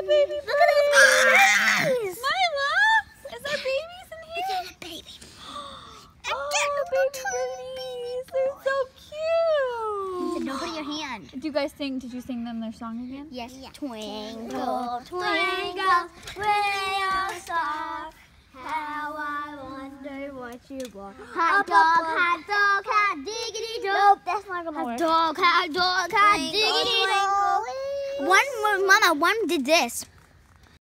baby birdies. Look at those babies. Mila, is there babies in here? Look at the baby. Oh, baby birdies. They're so cute. Don't put your hand. Do you guys sing? Did you sing them their song again? Yes. Twinkle, twinkle, little star, how I wonder what you are. Hot dog, hot diggity dog. Nope, that's not gonna work. Hot dog, hot diggity dog. Mama, one did this.